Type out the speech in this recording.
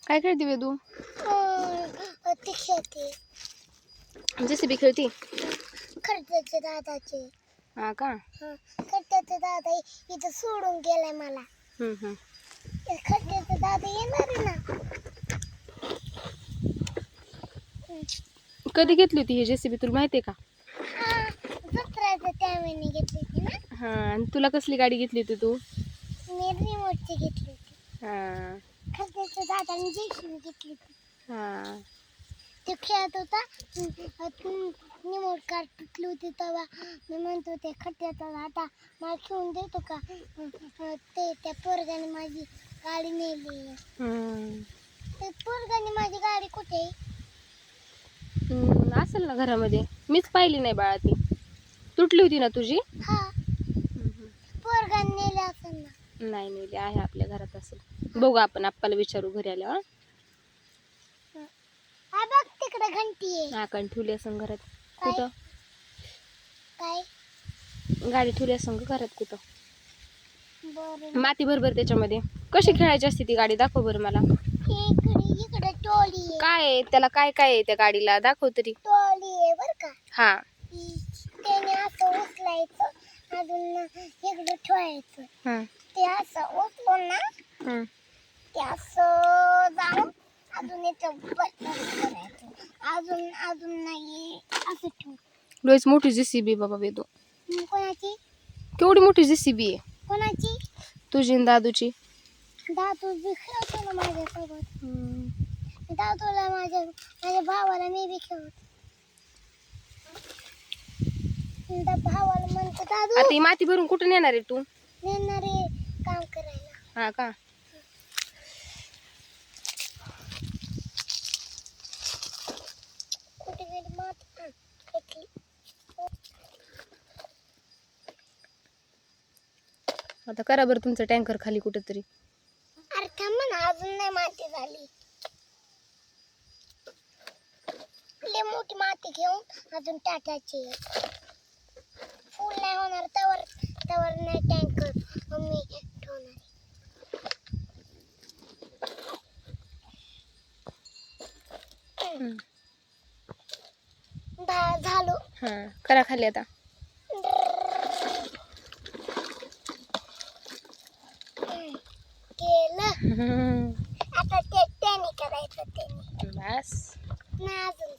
काय खेळते वेदू? ते खेळते जेसीबी खेळती? खर्चाचे दादाचे. हा का? खर्चाचे दादा इथं सोडून गेलाय मला. खर्चाचे दादा येणार आहे ना. कधी घेतली होती ही जेसीबी तुला माहिती आहे का? जत्राच्या त्यावेळी घेतली होती ना. हा, आणि तुला कसली गाडी घेतली होती तू? मी रिमोटची घेतली होती. हा खर्चाच्या दादाने जेसीबी घेतली होती. हा. ते खेळत होता, रिमोट कार तुटली होती तेव्हा मी म्हणत होते खड्ड्याचा दादा मला खेळून देतो का. ते त्या पोरगाने माझी गाडी नेली. ते पोरगाने माझी गाडी कुठे आहे? असेल ना घरामध्ये. मीच पाहिली नाही बाळा. ती तुटली होती ना तुझी? हा, पोरगाने नेले असेल ना. नाही नेली, आहे आपल्या घरात असेल. बघू आपण आप्पाला विचारू घरी आल्यावर. हा बघ तिकडे घंटी आहे. हा, कारण ठेवली असं घरात. कुठं? काय गाडी ठेवली असं घरात कुठं? बरं, माती भरभर त्याच्यामध्ये. कशी खेळायची असते ती गाडी? दाखव बरं मला. इकडे टोळी आहे. काय आहे त्याला? काय काय आहे त्या गाडीला? दाखव तरी. टोळी आहे बर का. हा, त्याने असं उचलायचं, अजून इकडे ठेवायचं. ते असं उचलून ना ते असं जाऊन अजून याचं बटन करायचं. अजून नाही असं ठेवू. लयच मोठी जेसीबी बाबा वेदू. कोणाची? केवढी मोठी जेसीबी आहे? कोणाची? तुझी आणि दादूची. दादू बी खेळतो ना माझ्यासोबत. दादूला माझ्या भावाला मी बी खेळतो. भावाला म्हणतो दादू आता ही माती भरून कुठून येणार आहे तू? नेणारे काम करायला. हा का? कुठे गेली माती? घेतली. आता करा बरं तुमचं टँकर खाली कुठेतरी. अरे थांब ना, अजून नाही माती झाली. लय मोठी माती घेऊन अजून टाकायची. फुल नाही होणार तवर नाही टँकर मी ठेवणार. झालो. हा, करा खाली आता. केलं. आता त्याने करायचं. त्याने बस. नाही अजून.